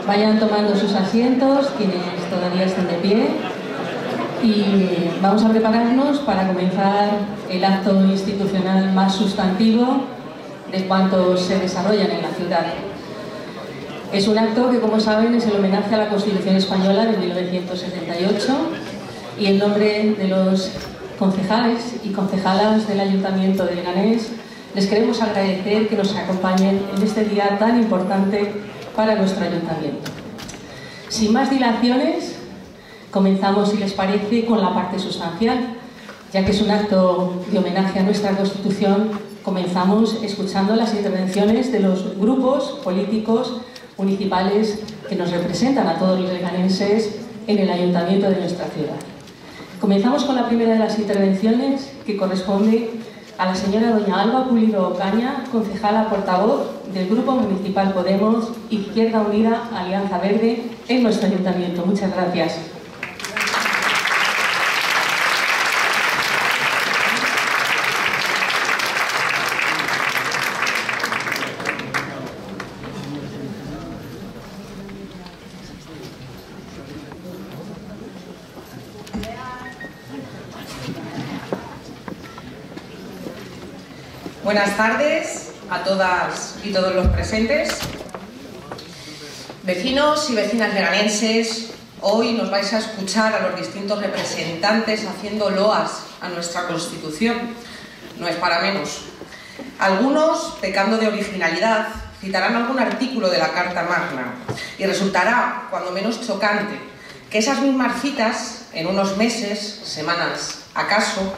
Vayan tomando sus asientos, quienes todavía estén de pie, y vamos a prepararnos para comenzar el acto institucional más sustantivo de cuantos se desarrollan en la ciudad. Es un acto que, como saben, es el homenaje a la Constitución Española de 1978, y en nombre de los concejales y concejalas del Ayuntamiento de Leganés les queremos agradecer que nos acompañen en este día tan importante para nuestro ayuntamiento. Sin más dilaciones, comenzamos, si les parece, con la parte sustancial. Ya que es un acto de homenaje a nuestra Constitución, comenzamos escuchando las intervenciones de los grupos políticos municipales que nos representan a todos los leganenses en el ayuntamiento de nuestra ciudad. Comenzamos con la primera de las intervenciones, que corresponde a la señora doña Alba Pulido Ocaña, concejala portavoz del Grupo Municipal Podemos Izquierda Unida Alianza Verde en nuestro ayuntamiento. Muchas gracias. Buenas tardes a todas y todos los presentes. Vecinos y vecinas leganenses, hoy nos vais a escuchar a los distintos representantes haciendo loas a nuestra Constitución. No es para menos. Algunos, pecando de originalidad, citarán algún artículo de la Carta Magna, y resultará, cuando menos chocante, que esas mismas citas, en unos meses, semanas acaso,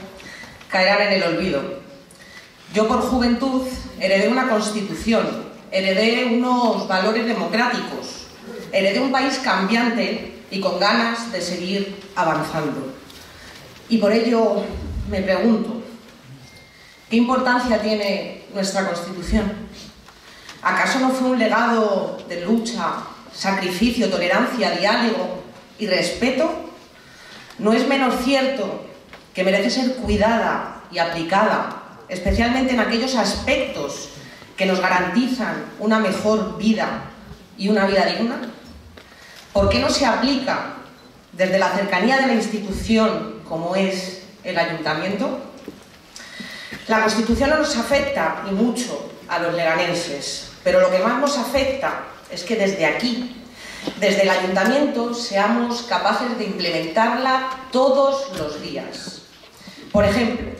caerán en el olvido. Yo, por juventud, heredé una Constitución, heredé unos valores democráticos, heredé un país cambiante y con ganas de seguir avanzando. Y por ello me pregunto, ¿qué importancia tiene nuestra Constitución? ¿Acaso no fue un legado de lucha, sacrificio, tolerancia, diálogo y respeto? ¿No es menos cierto que merece ser cuidada y aplicada, especialmente en aquellos aspectos que nos garantizan una mejor vida y una vida digna? ¿Por qué no se aplica desde la cercanía de la institución como es el ayuntamiento? La Constitución no nos afecta, y mucho, a los leganenses, pero lo que más nos afecta es que desde aquí, desde el ayuntamiento, seamos capaces de implementarla todos los días. Por ejemplo,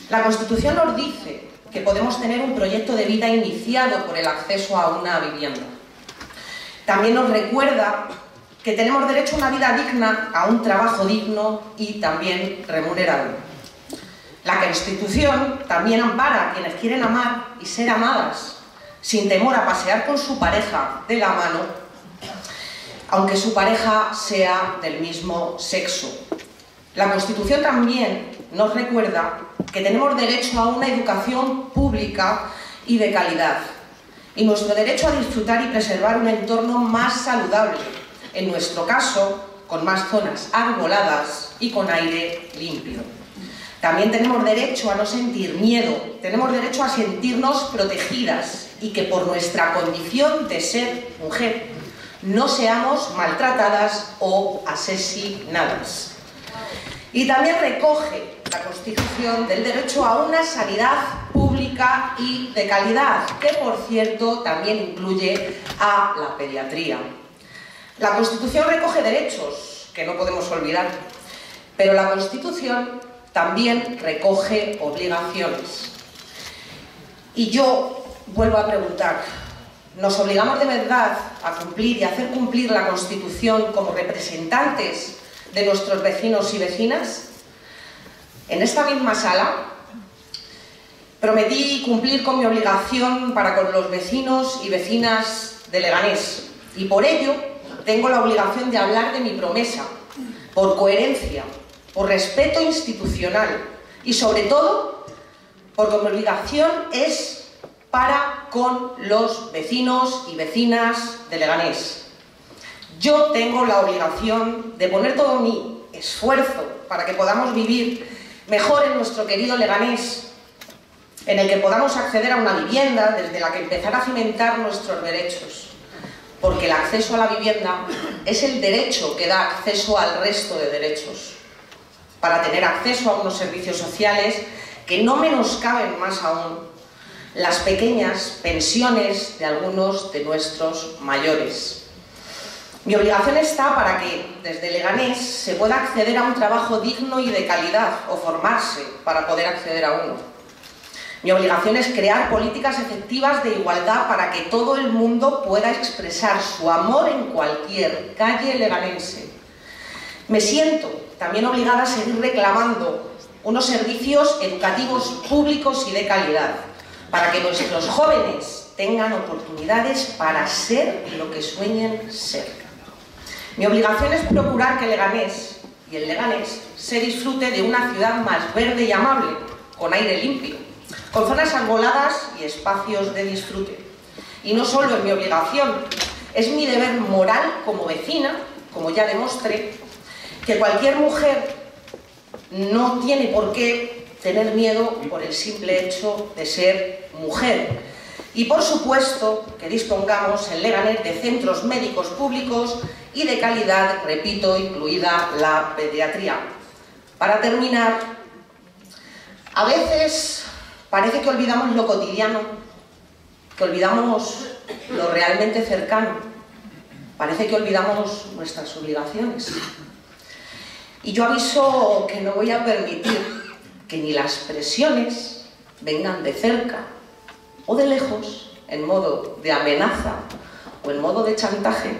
la Constitución nos dice que podemos tener un proyecto de vida iniciado por el acceso a una vivienda. También nos recuerda que tenemos derecho a una vida digna, a un trabajo digno y también remunerado. La Constitución también ampara a quienes quieren amar y ser amadas, sin temor a pasear con su pareja de la mano, aunque su pareja sea del mismo sexo. La Constitución también nos recuerda que tenemos derecho a una educación pública y de calidad, y nuestro derecho a disfrutar y preservar un entorno más saludable, en nuestro caso, con más zonas arboladas y con aire limpio. También tenemos derecho a no sentir miedo, tenemos derecho a sentirnos protegidas y que por nuestra condición de ser mujer no seamos maltratadas o asesinadas. Y también recoge la Constitución del derecho a una sanidad pública y de calidad, que por cierto también incluye a la pediatría. La Constitución recoge derechos que no podemos olvidar, pero la Constitución también recoge obligaciones. Y yo vuelvo a preguntar, ¿nos obligamos de verdad a cumplir y hacer cumplir la Constitución como representantes de nuestros vecinos y vecinas? En esta misma sala prometí cumplir con mi obligación para con los vecinos y vecinas de Leganés, y por ello tengo la obligación de hablar de mi promesa, por coherencia, por respeto institucional y sobre todo porque mi obligación es para con los vecinos y vecinas de Leganés. Yo tengo la obligación de poner todo mi esfuerzo para que podamos vivir mejor en nuestro querido Leganés, en el que podamos acceder a una vivienda desde la que empezar a cimentar nuestros derechos. porque el acceso a la vivienda es el derecho que da acceso al resto de derechos, para tener acceso a unos servicios sociales que no menoscaben más aún las pequeñas pensiones de algunos de nuestros mayores. Mi obligación está para que desde Leganés se pueda acceder a un trabajo digno y de calidad, o formarse para poder acceder a uno. Mi obligación es crear políticas efectivas de igualdad para que todo el mundo pueda expresar su amor en cualquier calle leganense. Me siento también obligada a seguir reclamando unos servicios educativos públicos y de calidad, para que nuestros jóvenes tengan oportunidades para ser lo que sueñen ser. Mi obligación es procurar que Leganés y el Leganés se disfrute de una ciudad más verde y amable, con aire limpio, con zonas arboladas y espacios de disfrute. Y no solo es mi obligación, es mi deber moral como vecina, como ya demostré, que cualquier mujer no tiene por qué tener miedo por el simple hecho de ser mujer. Y por supuesto que dispongamos en Leganés de centros médicos públicos y de calidad, repito, incluida la pediatría. Para terminar, a veces parece que olvidamos lo cotidiano, que olvidamos lo realmente cercano, parece que olvidamos nuestras obligaciones. Y yo aviso que no voy a permitir que ni las presiones vengan de cerca o de lejos, en modo de amenaza o en modo de chantaje,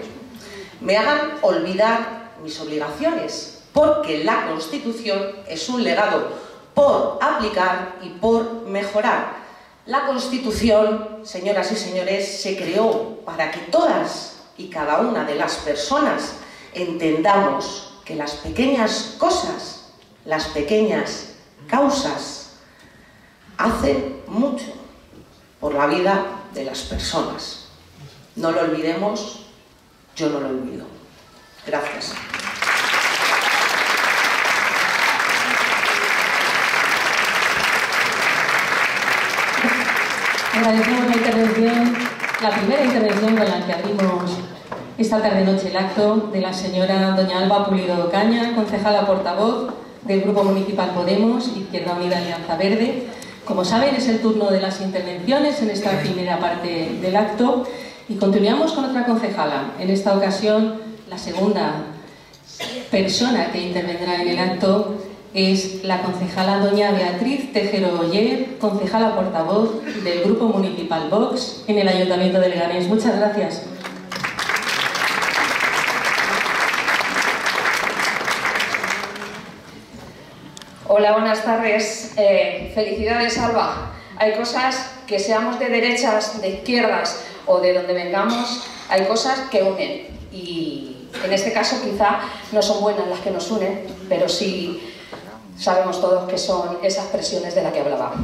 me hagan olvidar mis obligaciones, porque la Constitución es un legado por aplicar y por mejorar. La Constitución, señoras y señores, se creó para que todas y cada una de las personas entendamos que las pequeñas cosas, las pequeñas causas, hacen mucho por la vida de las personas. No lo olvidemos, yo no lo olvido. Gracias. Agradecemos la intervención, la primera intervención con la que abrimos esta tarde-noche el acto, de la señora doña Alba Pulido Caña, concejala portavoz del Grupo Municipal Podemos, Izquierda Unida Alianza Verde. Como saben, es el turno de las intervenciones en esta primera parte del acto y continuamos con otra concejala. En esta ocasión, la segunda persona que intervendrá en el acto es la concejala doña Beatriz Tejero Oller, concejala portavoz del Grupo Municipal Vox en el Ayuntamiento de Leganés. Muchas gracias. Hola, buenas tardes. Felicidades, Alba. Hay cosas que, seamos de derechas, de izquierdas o de donde vengamos, hay cosas que unen. Y en este caso quizá no son buenas las que nos unen, pero sí sabemos todos que son esas presiones de las que hablaba.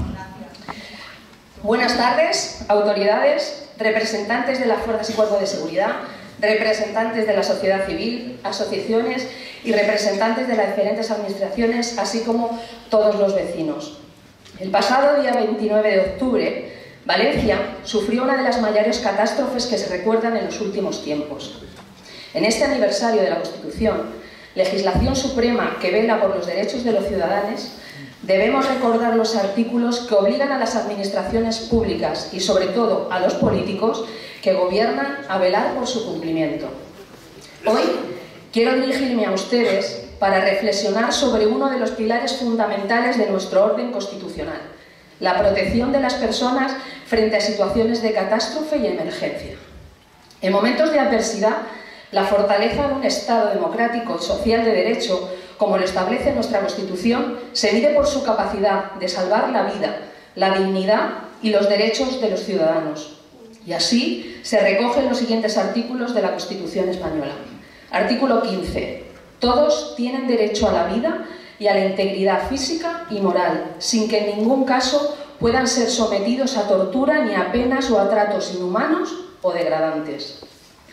Buenas tardes, autoridades, representantes de las fuerzas y cuerpos de seguridad, representantes de la sociedad civil, asociaciones y representantes de las diferentes administraciones, así como todos los vecinos. El pasado día 29 de octubre, Valencia sufrió una de las mayores catástrofes que se recuerdan en los últimos tiempos. En este aniversario de la Constitución, legislación suprema que vela por los derechos de los ciudadanos, debemos recordar los artículos que obligan a las administraciones públicas y sobre todo a los políticos que gobiernan a velar por su cumplimiento. Hoy quiero dirigirme a ustedes para reflexionar sobre uno de los pilares fundamentales de nuestro orden constitucional, la protección de las personas frente a situaciones de catástrofe y emergencia. En momentos de adversidad, la fortaleza de un Estado democrático y social de derecho, como lo establece nuestra Constitución, se mide por su capacidad de salvar la vida, la dignidad y los derechos de los ciudadanos. Y así se recogen los siguientes artículos de la Constitución española. Artículo 15. Todos tienen derecho a la vida y a la integridad física y moral, sin que en ningún caso puedan ser sometidos a tortura ni a penas o a tratos inhumanos o degradantes.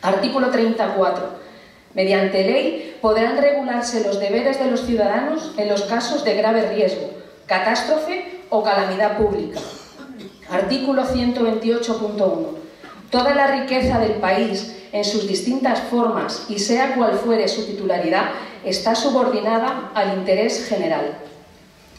Artículo 34. Mediante ley podrán regularse los deberes de los ciudadanos en los casos de grave riesgo, catástrofe o calamidad pública. Artículo 128.1. Toda la riqueza del país en sus distintas formas y sea cual fuere su titularidad, está subordinada al interés general.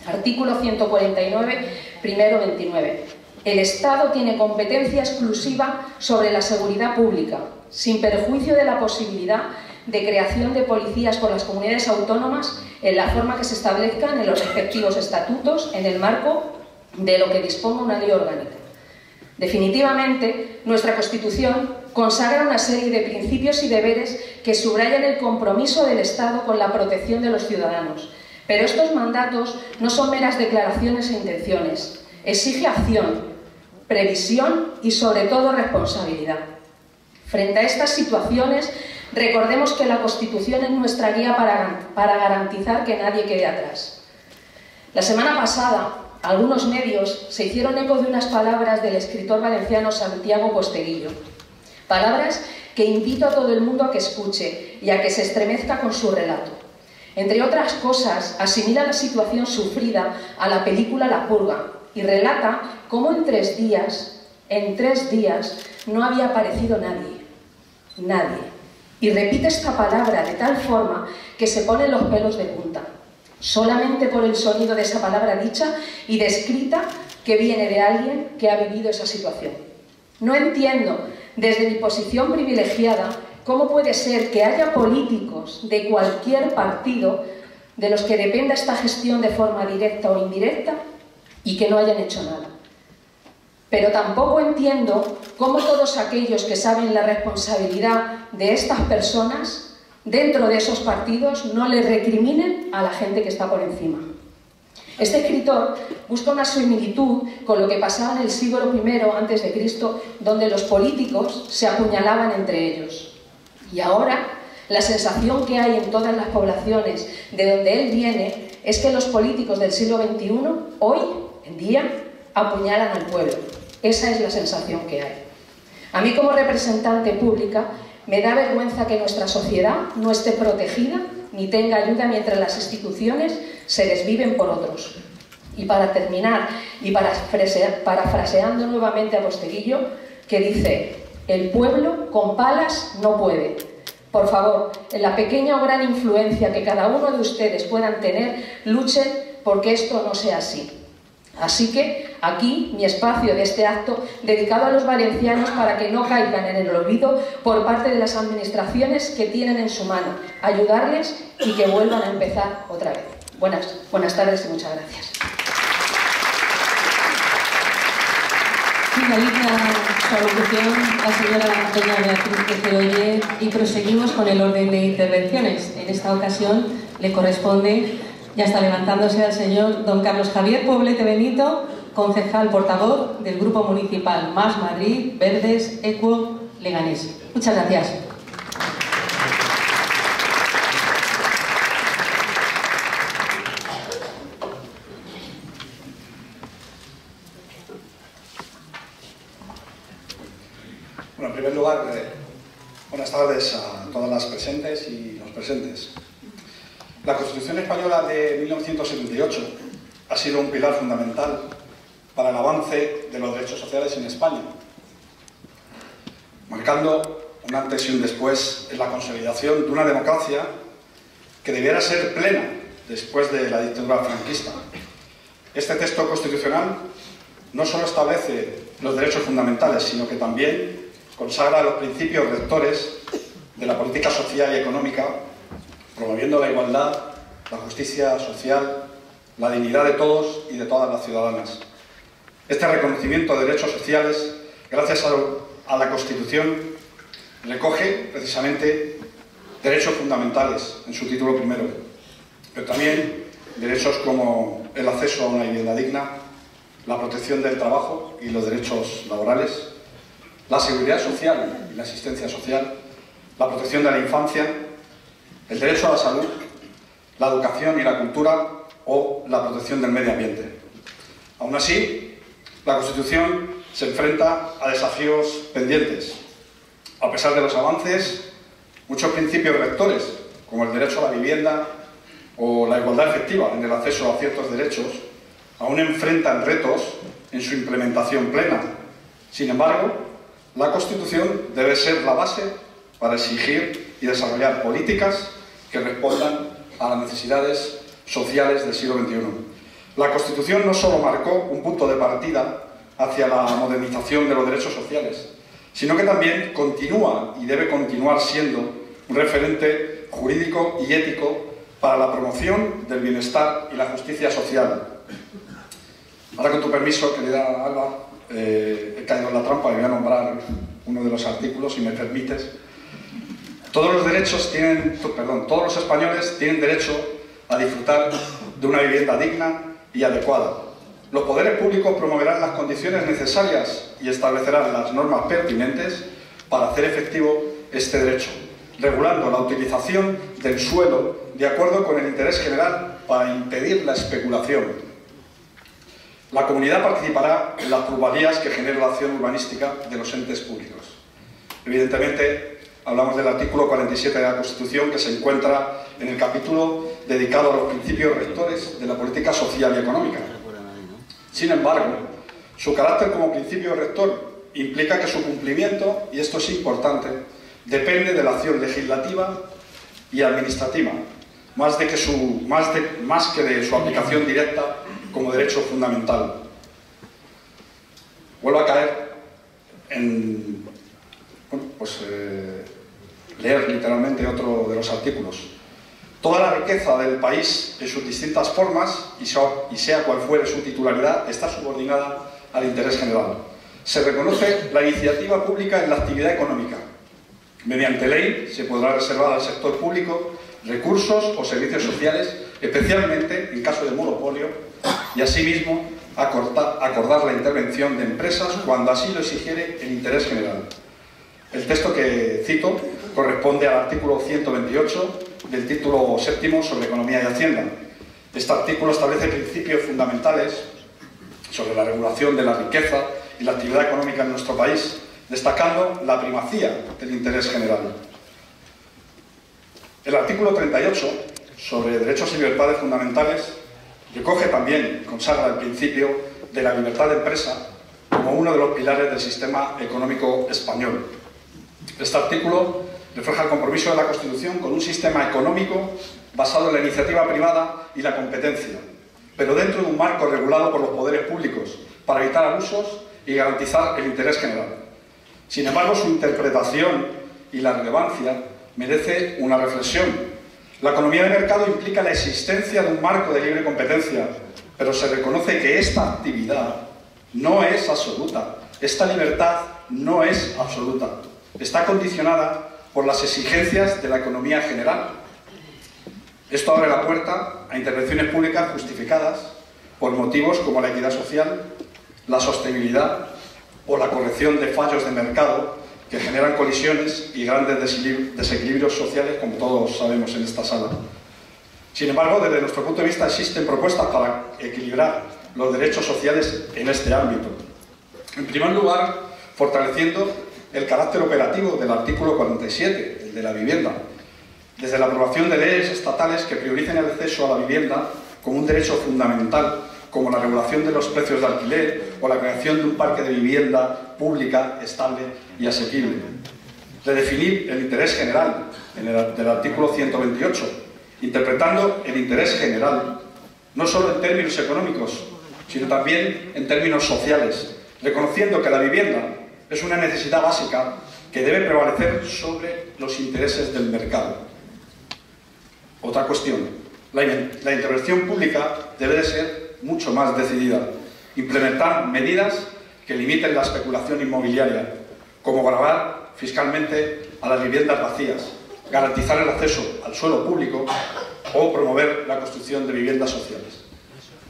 Artículo 149, primero 29. El Estado tiene competencia exclusiva sobre la seguridad pública, sin perjuicio de la posibilidad de creación de policías por las comunidades autónomas en la forma que se establezcan en los respectivos estatutos en el marco de lo que disponga una ley orgánica. Definitivamente, nuestra Constitución consagra una serie de principios y deberes que subrayan el compromiso del Estado con la protección de los ciudadanos. Pero estos mandatos no son meras declaraciones e intenciones. Exige acción, previsión y, sobre todo, responsabilidad. Frente a estas situaciones, recordemos que la Constitución es nuestra guía para garantizar que nadie quede atrás. La semana pasada, algunos medios se hicieron eco de unas palabras del escritor valenciano Santiago Posteguillo. Palabras que invito a todo el mundo a que escuche y a que se estremezca con su relato. Entre otras cosas, asimila la situación sufrida a la película La Purga y relata cómo en 3 días, no había aparecido nadie. Nadie. Y repite esta palabra de tal forma que se ponen los pelos de punta. Solamente por el sonido de esa palabra dicha y descrita que viene de alguien que ha vivido esa situación. No entiendo, desde mi posición privilegiada, cómo puede ser que haya políticos de cualquier partido de los que dependa esta gestión de forma directa o indirecta y que no hayan hecho nada. Pero tampoco entiendo cómo todos aquellos que saben la responsabilidad de estas personas dentro de esos partidos no le recriminen a la gente que está por encima. Este escritor busca una similitud con lo que pasaba en el siglo I a.C., donde los políticos se apuñalaban entre ellos. Y ahora, la sensación que hay en todas las poblaciones de donde él viene es que los políticos del siglo XXI, hoy en día, apuñalan al pueblo. Esa es la sensación que hay. A mí, como representante pública, me da vergüenza que nuestra sociedad no esté protegida ni tenga ayuda mientras las instituciones se desviven por otros. Y para terminar, y parafraseando nuevamente a Posteguillo, que dice: el pueblo con palas no puede. Por favor, en la pequeña o gran influencia que cada uno de ustedes puedan tener, luchen porque esto no sea así. Así que aquí mi espacio de este acto dedicado a los valencianos para que no caigan en el olvido por parte de las administraciones que tienen en su mano, ayudarles y que vuelvan a empezar otra vez. Buenas tardes y muchas gracias. Finaliza su alocución la señora doña Beatriz Tejero y proseguimos con el orden de intervenciones. En esta ocasión le corresponde, ya está levantándose, al señor don Carlos Javier Poblete Benito, concejal portavoz del Grupo Municipal Más Madrid, Verdes, Equo, Leganés. Muchas gracias. Bueno, en primer lugar, buenas tardes a todas las presentes y los presentes. La Constitución Española de 1978 ha sido un pilar fundamental para el avance de los derechos sociales en España, marcando un antes y un después en la consolidación de una democracia que debiera ser plena después de la dictadura franquista. Este texto constitucional no solo establece los derechos fundamentales, sino que también consagra los principios rectores de la política social y económica, promoviendo la igualdad, la justicia social, la dignidad de todos y de todas las ciudadanas. Este reconocimiento de derechos sociales, gracias a la Constitución, recoge precisamente derechos fundamentales en su título primero, pero también derechos como el acceso a una vivienda digna, la protección del trabajo y los derechos laborales, la seguridad social y la asistencia social, la protección de la infancia, el derecho a la salud, la educación y la cultura o la protección del medio ambiente. Aún así, la Constitución se enfrenta a desafíos pendientes. A pesar de los avances, muchos principios rectores, como el derecho a la vivienda o la igualdad efectiva en el acceso a ciertos derechos, aún enfrentan retos en su implementación plena. Sin embargo, la Constitución debe ser la base para exigir y desarrollar políticas que respondan a las necesidades sociales del siglo XXI. La Constitución no solo marcó un punto de partida hacia la modernización de los derechos sociales, sino que también continúa y debe continuar siendo un referente jurídico y ético para la promoción del bienestar y la justicia social. Ahora, con tu permiso, querida Alba, he caído en la trampa y voy a nombrar uno de los artículos, si me permites. Todos los españoles tienen derecho a disfrutar de una vivienda digna y adecuada. Los poderes públicos promoverán las condiciones necesarias y establecerán las normas pertinentes para hacer efectivo este derecho, regulando la utilización del suelo de acuerdo con el interés general para impedir la especulación. La comunidad participará en las plusvalías que genere la acción urbanística de los entes públicos. Evidentemente, hablamos del artículo 47 de la Constitución, que se encuentra en el capítulo dedicado a los principios rectores de la política social y económica. Sin embargo, su carácter como principio rector implica que su cumplimiento, y esto es importante, depende de la acción legislativa y administrativa, más que de su aplicación directa como derecho fundamental. Vuelvo a caer en leer literalmente otro de los artículos. Toda la riqueza del país en sus distintas formas, y sea cual fuere su titularidad, está subordinada al interés general. Se reconoce la iniciativa pública en la actividad económica. Mediante ley se podrá reservar al sector público recursos o servicios sociales, especialmente en caso de monopolio, y asimismo acordar la intervención de empresas cuando así lo exigiere el interés general. El texto que cito corresponde al artículo 128 del título séptimo sobre Economía y Hacienda. Este artículo establece principios fundamentales sobre la regulación de la riqueza y la actividad económica en nuestro país, destacando la primacía del interés general. El artículo 38 sobre derechos y libertades fundamentales recoge también, consagra el principio de la libertad de empresa como uno de los pilares del sistema económico español. Este artículo refleja el compromiso de la Constitución con un sistema económico basado en la iniciativa privada y la competencia, pero dentro de un marco regulado por los poderes públicos para evitar abusos y garantizar el interés general. Sin embargo, su interpretación y la relevancia merece una reflexión. La economía de mercado implica la existencia de un marco de libre competencia, pero se reconoce que esta actividad no es absoluta. Esta libertad no es absoluta. Está condicionada por las exigencias de la economía general. Esto abre la puerta a intervenciones públicas justificadas por motivos como la equidad social, la sostenibilidad o la corrección de fallos de mercado que generan colisiones y grandes desequilibrios sociales, como todos sabemos en esta sala. Sin embargo, desde nuestro punto de vista existen propuestas para equilibrar los derechos sociales en este ámbito. En primer lugar, fortaleciendo el carácter operativo del artículo 47, el de la vivienda, desde la aprobación de leyes estatales que prioricen el acceso a la vivienda como un derecho fundamental, como la regulación de los precios de alquiler o la creación de un parque de vivienda pública, estable y asequible. Redefinir el interés general del artículo 128, interpretando el interés general no solo en términos económicos, sino también en términos sociales, reconociendo que la vivienda es una necesidad básica que debe prevalecer sobre los intereses del mercado. Otra cuestión, la intervención pública debe de ser mucho más decidida. Implementar medidas que limiten la especulación inmobiliaria, como gravar fiscalmente a las viviendas vacías, garantizar el acceso al suelo público o promover la construcción de viviendas sociales.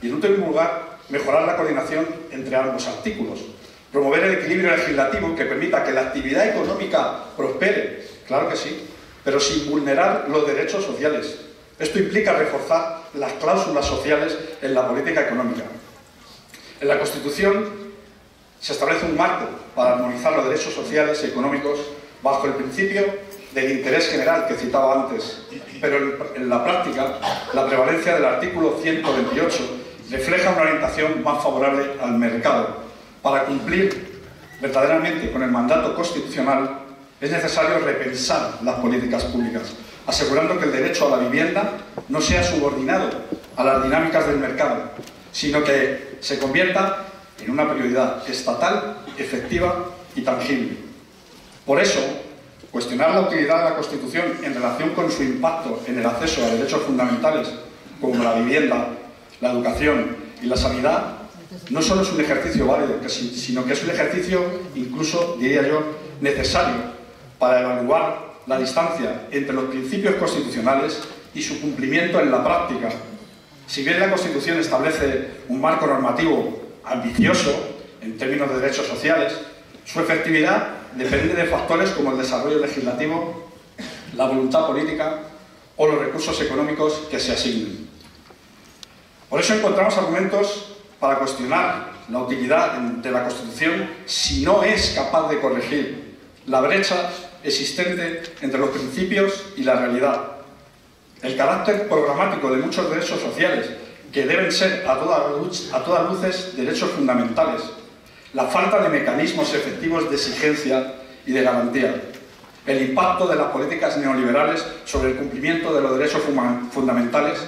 Y en último lugar, mejorar la coordinación entre ambos artículos, promover el equilibrio legislativo que permita que la actividad económica prospere, claro que sí, pero sin vulnerar los derechos sociales. Esto implica reforzar las cláusulas sociales en la política económica. En la Constitución se establece un marco para armonizar los derechos sociales y económicos bajo el principio del interés general que citaba antes, pero en la práctica la prevalencia del artículo 128 refleja una orientación más favorable al mercado para cumplir verdaderamente con el mandato constitucional es necesario repensar las políticas públicas, asegurando que el derecho a la vivienda no sea subordinado a las dinámicas del mercado, sino que se convierta en una prioridad estatal, efectiva y tangible. Por eso, cuestionar la utilidad de la Constitución en relación con su impacto en el acceso a derechos fundamentales como la vivienda, la educación y la sanidad no solo es un ejercicio válido, sino que es un ejercicio incluso, diría yo, necesario para evaluar la distancia entre los principios constitucionales y su cumplimiento en la práctica. Si bien la Constitución establece un marco normativo ambicioso en términos de derechos sociales, su efectividad depende de factores como el desarrollo legislativo, la voluntad política o los recursos económicos que se asignen. Por eso encontramos argumentos para cuestionar la utilidad de la Constitución si no es capaz de corregir la brecha existente entre los principios y la realidad, el carácter programático de muchos derechos sociales, que deben ser a todas luces derechos fundamentales, la falta de mecanismos efectivos de exigencia y de garantía, el impacto de las políticas neoliberales sobre el cumplimiento de los derechos fundamentales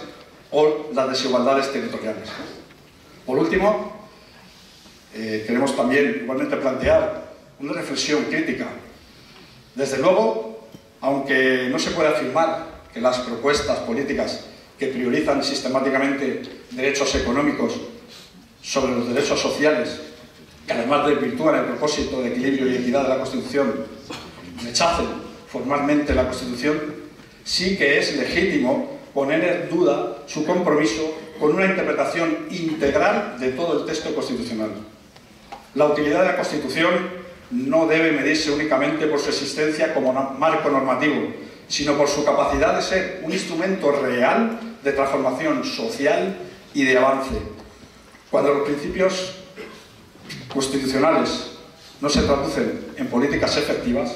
o las desigualdades territoriales. Por último, queremos también igualmente plantear una reflexión crítica. Desde luego, aunque no se puede afirmar que las propuestas políticas que priorizan sistemáticamente derechos económicos sobre los derechos sociales, que además desvirtúan el propósito de equilibrio y equidad de la Constitución, rechacen formalmente la Constitución, sí que es legítimo poner en duda su compromiso con una interpretación integral de todo el texto constitucional. La utilidad de la Constitución no debe medirse únicamente por su existencia como marco normativo, sino por su capacidad de ser un instrumento real de transformación social y de avance. Cuando los principios constitucionales no se traducen en políticas efectivas,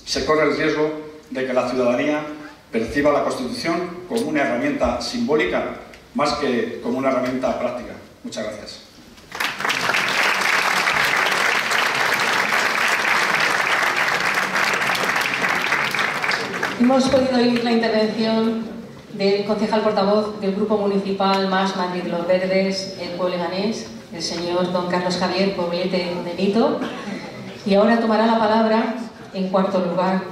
se corre el riesgo de que la ciudadanía perciba la Constitución como una herramienta simbólica más que como una herramienta práctica. Muchas gracias. Hemos podido oír la intervención del concejal portavoz del Grupo Municipal Más Madrid Los Verdes, el pueblo leganés, el señor don Carlos Javier Poblete de Nito. Y ahora tomará la palabra, en cuarto lugar,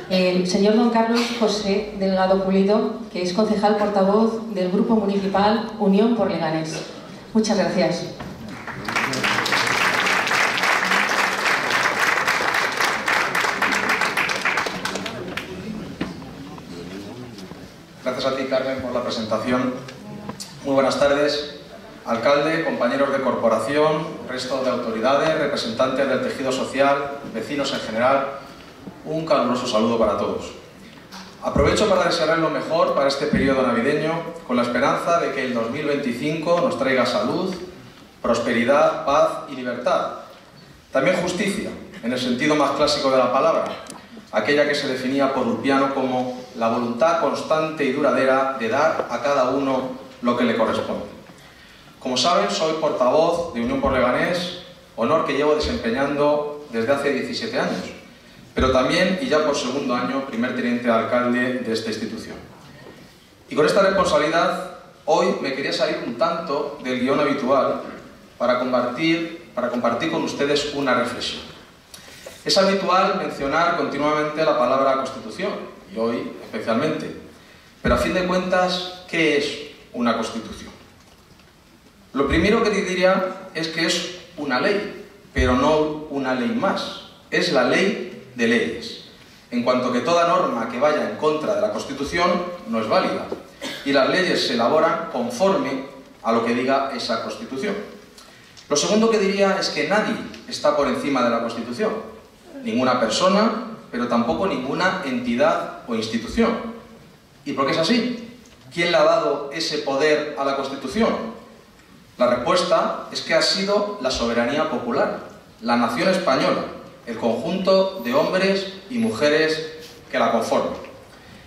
el señor don Carlos José Delgado Pulido, que es concejal portavoz del Grupo Municipal Unión por Leganés. Muchas gracias. Gracias a ti, Carmen, por la presentación. Muy buenas tardes, alcalde, compañeros de corporación, resto de autoridades, representantes del tejido social, vecinos en general. Un caluroso saludo para todos. Aprovecho para desearles lo mejor para este periodo navideño, con la esperanza de que el 2025 nos traiga salud, prosperidad, paz y libertad. También justicia, en el sentido más clásico de la palabra, aquella que se definía por Ulpiano como la voluntad constante y duradera de dar a cada uno lo que le corresponde. Como saben, soy portavoz de Unión por Leganés, honor que llevo desempeñando desde hace 17 años, pero también, y ya por segundo año, primer teniente de alcalde de esta institución. Y con esta responsabilidad, hoy me quería salir un tanto del guión habitual para compartir con ustedes una reflexión. Es habitual mencionar continuamente la palabra Constitución, y hoy especialmente. Pero a fin de cuentas, ¿qué es una Constitución? Lo primero que te diría es que es una ley, pero no una ley más. Es la ley de leyes, en cuanto que toda norma que vaya en contra de la Constitución no es válida, y las leyes se elaboran conforme a lo que diga esa Constitución. Lo segundo que diría es que nadie está por encima de la Constitución. Ninguna persona, pero tampoco ninguna entidad o institución. ¿Y por qué es así? ¿Quién le ha dado ese poder a la Constitución? La respuesta es que ha sido la soberanía popular, la nación española, el conjunto de hombres y mujeres que la conforman.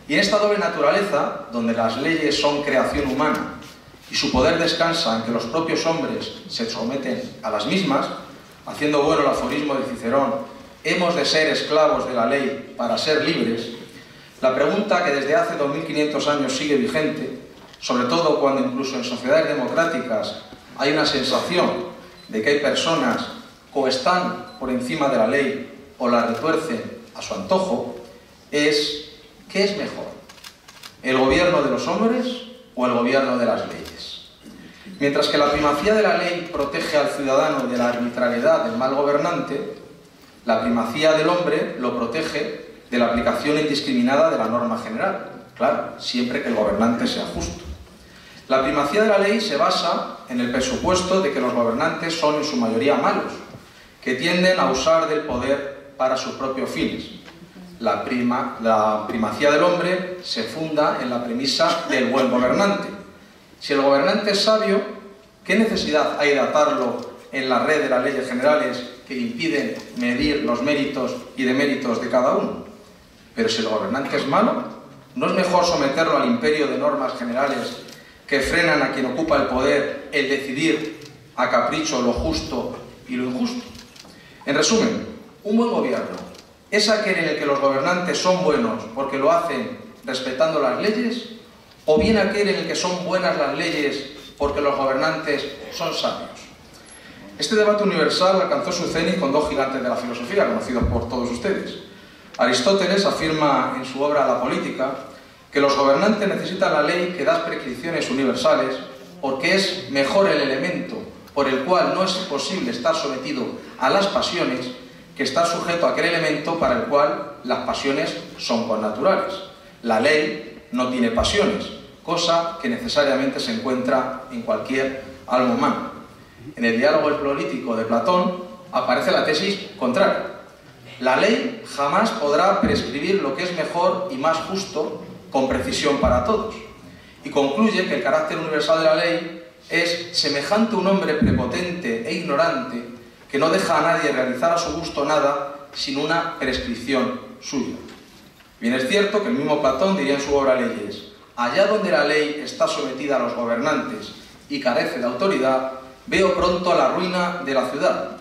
Y en esta doble naturaleza, donde las leyes son creación humana y su poder descansa en que los propios hombres se someten a las mismas, haciendo bueno el aforismo de Cicerón, ¿hemos de ser esclavos de la ley para ser libres?, la pregunta que desde hace 2500 años sigue vigente, sobre todo cuando incluso en sociedades democráticas hay una sensación de que hay personas que o están por encima de la ley o la retuercen a su antojo, es ¿qué es mejor? ¿El gobierno de los hombres o el gobierno de las leyes? Mientras que la primacía de la ley protege al ciudadano de la arbitrariedad del mal gobernante, la primacía del hombre lo protege de la aplicación indiscriminada de la norma general, claro, siempre que el gobernante sea justo. La primacía de la ley se basa en el presupuesto de que los gobernantes son en su mayoría malos, que tienden a usar del poder para sus propios fines. La primacía del hombre se funda en la premisa del buen gobernante. Si el gobernante es sabio, ¿qué necesidad hay de atarlo en la red de las leyes generales que impiden medir los méritos y deméritos de cada uno? Pero si el gobernante es malo, ¿no es mejor someterlo al imperio de normas generales que frenan a quien ocupa el poder el decidir a capricho lo justo y lo injusto? En resumen, un buen gobierno ¿es aquel en el que los gobernantes son buenos porque lo hacen respetando las leyes? ¿O bien aquel en el que son buenas las leyes porque los gobernantes son sabios? Este debate universal alcanzó su cenit con dos gigantes de la filosofía, conocidos por todos ustedes. Aristóteles afirma en su obra La Política que los gobernantes necesitan la ley que da prescripciones universales porque es mejor el elemento por el cual no es posible estar sometido a las pasiones que estar sujeto a aquel elemento para el cual las pasiones son connaturales. La ley no tiene pasiones, cosa que necesariamente se encuentra en cualquier alma humana. En el diálogo político de Platón aparece la tesis contraria. La ley jamás podrá prescribir lo que es mejor y más justo con precisión para todos. Y concluye que el carácter universal de la ley es semejante a un hombre prepotente e ignorante que no deja a nadie realizar a su gusto nada sin una prescripción suya. Bien es cierto que el mismo Platón diría en su obra Leyes: allá donde la ley está sometida a los gobernantes y carece de autoridad, veo pronto la ruina de la ciudad,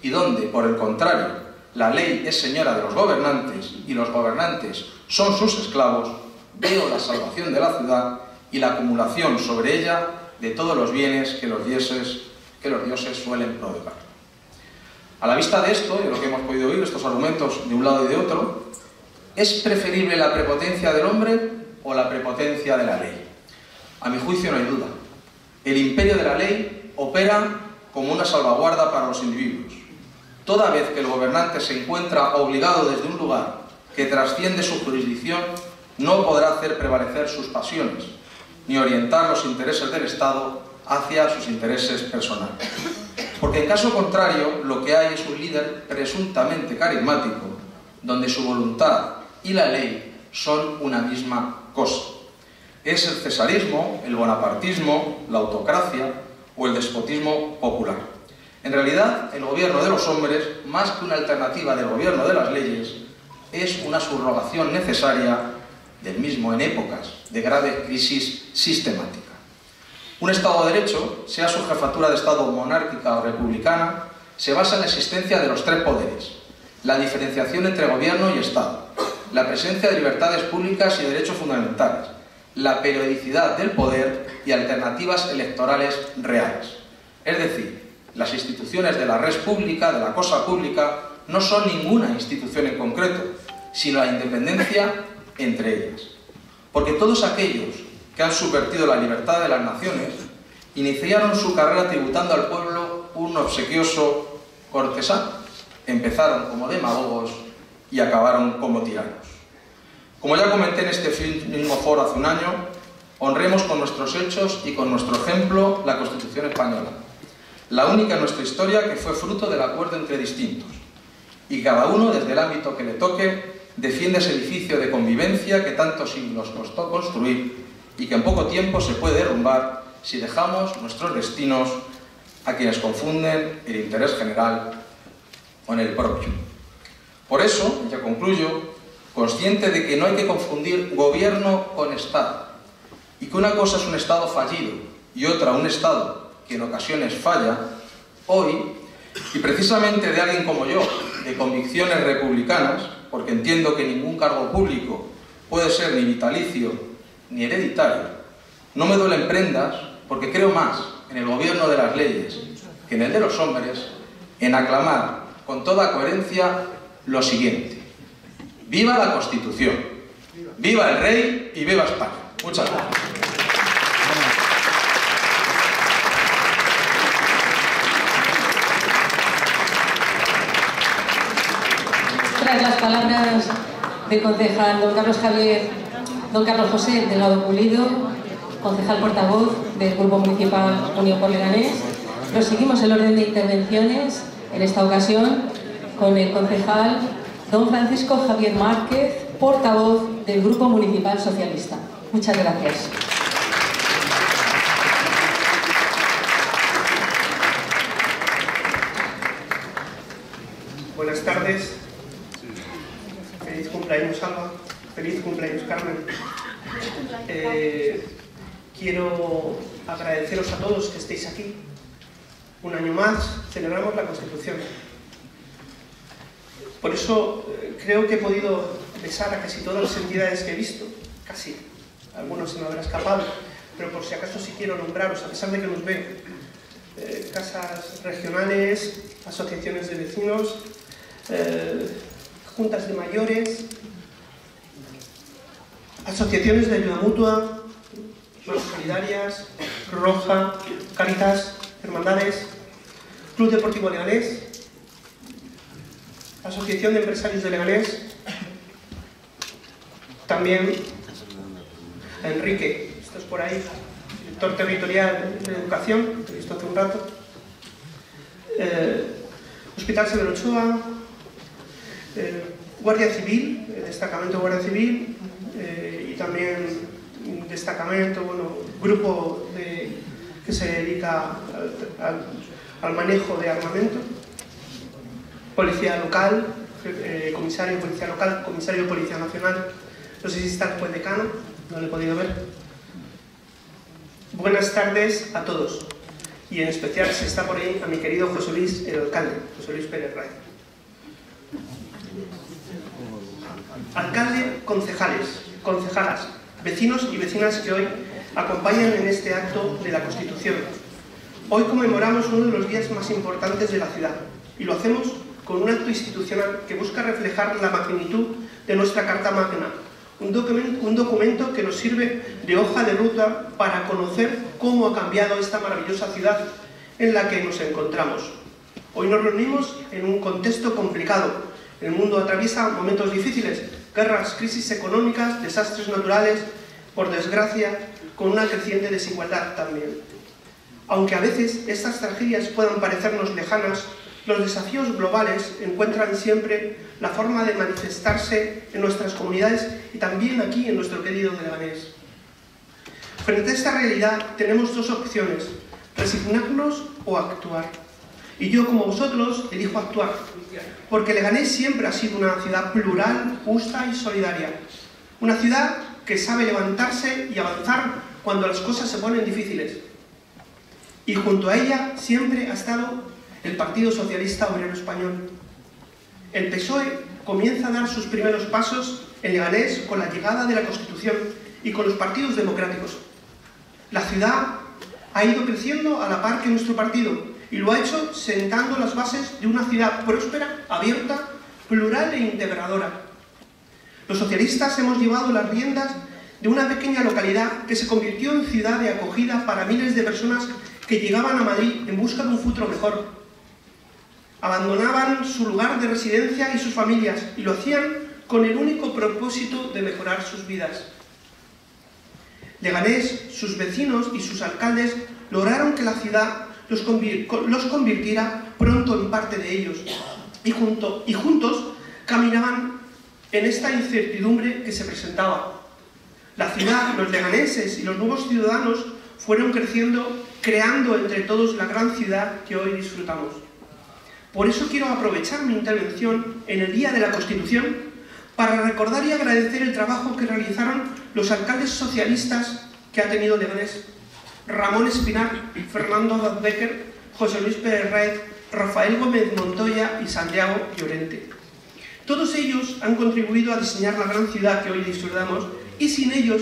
y donde, por el contrario, la ley es señora de los gobernantes y los gobernantes son sus esclavos, veo la salvación de la ciudad y la acumulación sobre ella de todos los bienes que los dioses suelen proveer. A la vista de esto, y de lo que hemos podido oír, estos argumentos de un lado y de otro, ¿es preferible la prepotencia del hombre o la prepotencia de la ley? A mi juicio no hay duda. El imperio de la ley opera como una salvaguarda para los individuos. Toda vez que el gobernante se encuentra obligado desde un lugar que trasciende su jurisdicción, no podrá hacer prevalecer sus pasiones, ni orientar los intereses del Estado hacia sus intereses personales. Porque en caso contrario, lo que hay es un líder presuntamente carismático, donde su voluntad y la ley son una misma cosa. Es el cesarismo, el bonapartismo, la autocracia o el despotismo popular. En realidad, el gobierno de los hombres, más que una alternativa del gobierno de las leyes, es una subrogación necesaria del mismo en épocas de grave crisis sistemática. Un Estado de Derecho, sea su jefatura de Estado monárquica o republicana, se basa en la existencia de los tres poderes, la diferenciación entre gobierno y Estado, la presencia de libertades públicas y derechos fundamentales, la periodicidad del poder y alternativas electorales reales. Es decir, las instituciones de la res pública, de la cosa pública, no son ninguna institución en concreto, sino la independencia entre ellas. Porque todos aquellos que han subvertido la libertad de las naciones iniciaron su carrera tributando al pueblo un obsequioso cortesano. Empezaron como demagogos y acabaron como tiranos. Como ya comenté en este mismo foro hace un año, honremos con nuestros hechos y con nuestro ejemplo la Constitución española, la única en nuestra historia que fue fruto del acuerdo entre distintos, y cada uno, desde el ámbito que le toque, defiende ese edificio de convivencia que tantos siglos costó construir y que en poco tiempo se puede derrumbar si dejamos nuestros destinos a quienes confunden el interés general con el propio. Por eso, ya concluyo, consciente de que no hay que confundir gobierno con Estado, y que una cosa es un Estado fallido y otra un Estado que en ocasiones falla, hoy, y precisamente de alguien como yo, de convicciones republicanas, porque entiendo que ningún cargo público puede ser ni vitalicio ni hereditario, no me duelen prendas porque creo más en el gobierno de las leyes que en el de los hombres, en aclamar con toda coherencia lo siguiente: ¡viva la Constitución! ¡Viva el Rey y viva España! Muchas gracias. Tras las palabras del concejal don Carlos José Delgado Pulido, concejal portavoz del Grupo Municipal Unión por Leganés, proseguimos el orden de intervenciones, en esta ocasión con el concejal don Francisco Javier Márquez, portavoz del Grupo Municipal Socialista. Muchas gracias. Buenas tardes. Feliz cumpleaños, Alba. Feliz cumpleaños, Carmen. Quiero agradeceros a todos que estéis aquí. Un año más celebramos la Constitución. Por eso creo que he podido besar a casi todas las entidades que he visto. Casi. Algunos se me habrá escapado. Pero por si acaso sí quiero nombraros, a pesar de que nos veo. Casas regionales, asociaciones de vecinos, juntas de mayores, asociaciones de ayuda mutua, manos solidarias, Cruz Roja, Cáritas, hermandades, Club Deportivo Leganés, Asociación de Empresarios de Leganés, también a Enrique, esto es por ahí, director territorial de Educación, que he visto hace un rato, Hospital Severo Ochoa, Guardia Civil, el destacamento de Guardia Civil, y también un destacamento, bueno, grupo que se dedica al manejo de armamento, Policía Local, comisario de Policía Local, comisario de Policía Nacional, no sé si está el juez decano, no lo he podido ver. Buenas tardes a todos, y en especial si está por ahí a mi querido José Luis, el alcalde, José Luis Pérez Ray. Alcalde, concejales, concejalas, vecinos y vecinas que hoy acompañan en este acto de la Constitución. Hoy conmemoramos uno de los días más importantes de la ciudad, y lo hacemos con un acto institucional que busca reflejar la magnitud de nuestra Carta Magna, un documento que nos sirve de hoja de ruta para conocer cómo ha cambiado esta maravillosa ciudad en la que nos encontramos. Hoy nos reunimos en un contexto complicado. El mundo atraviesa momentos difíciles, guerras, crisis económicas, desastres naturales, por desgracia, con una creciente desigualdad también. Aunque a veces estas tragedias puedan parecernos lejanas, los desafíos globales encuentran siempre la forma de manifestarse en nuestras comunidades y también aquí en nuestro querido Leganés. Frente a esta realidad tenemos dos opciones: resignarnos o actuar. Y yo, como vosotros, elijo actuar, porque Leganés siempre ha sido una ciudad plural, justa y solidaria. Una ciudad que sabe levantarse y avanzar cuando las cosas se ponen difíciles. Y junto a ella siempre ha estado el Partido Socialista Obrero Español. El PSOE comienza a dar sus primeros pasos en Leganés con la llegada de la Constitución y con los partidos democráticos. La ciudad ha ido creciendo a la par que nuestro partido, y lo ha hecho sentando las bases de una ciudad próspera, abierta, plural e integradora. Los socialistas hemos llevado las riendas de una pequeña localidad que se convirtió en ciudad de acogida para miles de personas que llegaban a Madrid en busca de un futuro mejor. Abandonaban su lugar de residencia y sus familias, y lo hacían con el único propósito de mejorar sus vidas. Leganés, sus vecinos y sus alcaldes lograron que la ciudad los convirtiera pronto en parte de ellos, y juntos caminaban en esta incertidumbre que se presentaba. La ciudad, los leganeses y los nuevos ciudadanos fueron creciendo, creando entre todos la gran ciudad que hoy disfrutamos. Por eso quiero aprovechar mi intervención en el Día de la Constitución para recordar y agradecer el trabajo que realizaron los alcaldes socialistas que ha tenido Leganés: Ramón Espinar, Fernando Becker, José Luis Pérez Ray Rafael Gómez Montoya y Santiago Llorente. Todos ellos han contribuido a diseñar la gran ciudad que hoy disfrutamos y sin ellos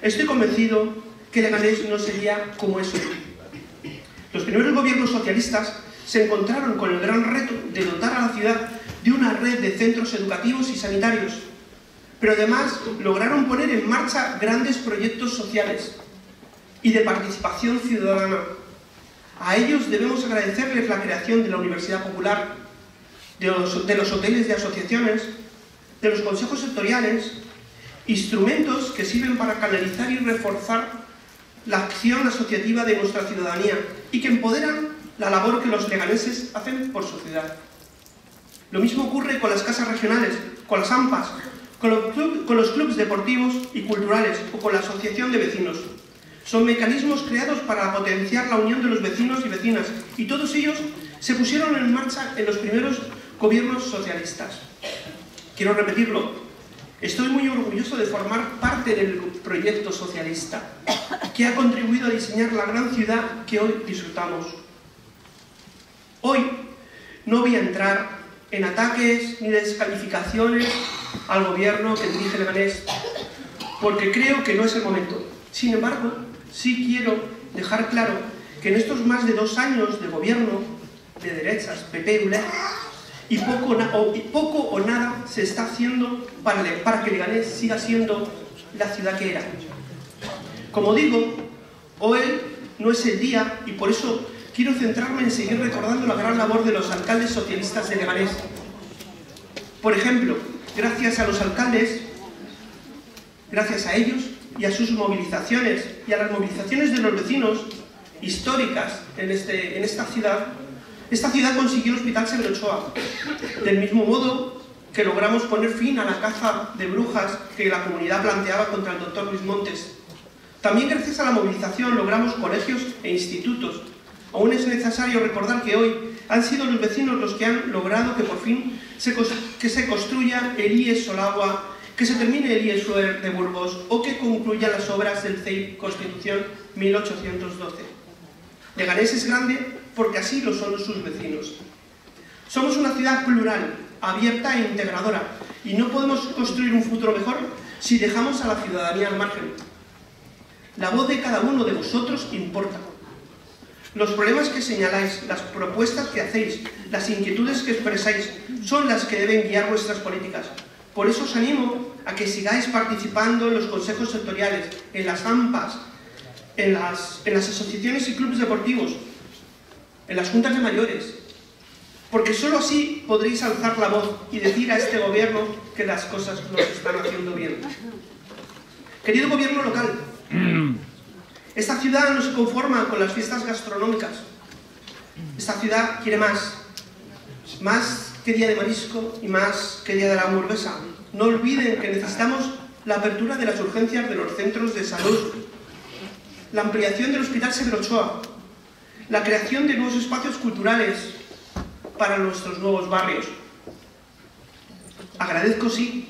estoy convencido que Leganés no sería como es hoy. Los primeros gobiernos socialistas se encontraron con el gran reto de dotar a la ciudad de una red de centros educativos y sanitarios, pero además lograron poner en marcha grandes proyectos sociales y de participación ciudadana. A ellos debemos agradecerles la creación de la Universidad Popular, de los hoteles de asociaciones, de los consejos sectoriales, instrumentos que sirven para canalizar y reforzar la acción asociativa de nuestra ciudadanía y que empoderan la labor que los leganeses hacen por su ciudad. Lo mismo ocurre con las casas regionales, con las AMPAs, con los clubes deportivos y culturales o con la asociación de vecinos. Son mecanismos creados para potenciar la unión de los vecinos y vecinas, y todos ellos se pusieron en marcha en los primeros gobiernos socialistas. Quiero repetirlo, estoy muy orgulloso de formar parte del proyecto socialista, que ha contribuido a diseñar la gran ciudad que hoy disfrutamos. Hoy no voy a entrar en ataques ni descalificaciones al gobierno que dirige Leganés, porque creo que no es el momento. Sin embargo, sí quiero dejar claro que en estos más de 2 años de gobierno de derechas, PP, ULEG, y poco o nada se está haciendo para que Leganés siga siendo la ciudad que era. Como digo, hoy no es el día y por eso quiero centrarme en seguir recordando la gran labor de los alcaldes socialistas de Leganés. Por ejemplo, gracias a los alcaldes, gracias a ellos y a sus movilizaciones y a las movilizaciones de los vecinos históricas en esta ciudad consiguió el Hospital Severo Ochoa. Del mismo modo que logramos poner fin a la caza de brujas que la comunidad planteaba contra el doctor Luis Montes. También gracias a la movilización logramos colegios e institutos. Aún es necesario recordar que hoy han sido los vecinos los que han logrado que por fin se construya el IES Solagua, que se termine el IES Fluer de Burgos o que concluyan las obras del CEIP Constitución 1812. Leganés es grande porque así lo son sus vecinos. Somos una ciudad plural, abierta e integradora y no podemos construir un futuro mejor si dejamos a la ciudadanía al margen. La voz de cada uno de vosotros importa. Los problemas que señaláis, las propuestas que hacéis, las inquietudes que expresáis son las que deben guiar vuestras políticas. Por eso os animo a que sigáis participando en los consejos sectoriales, en las AMPAs, en las asociaciones y clubes deportivos, en las juntas de mayores, porque solo así podréis alzar la voz y decir a este gobierno que las cosas no se están haciendo bien. Querido gobierno local, esta ciudad no se conforma con las fiestas gastronómicas. Esta ciudad quiere más que Día de Marisco y más que Día de la Hamburguesa. No olviden que necesitamos la apertura de las urgencias de los centros de salud, la ampliación del Hospital Severo Ochoa, la creación de nuevos espacios culturales para nuestros nuevos barrios. Agradezco, sí,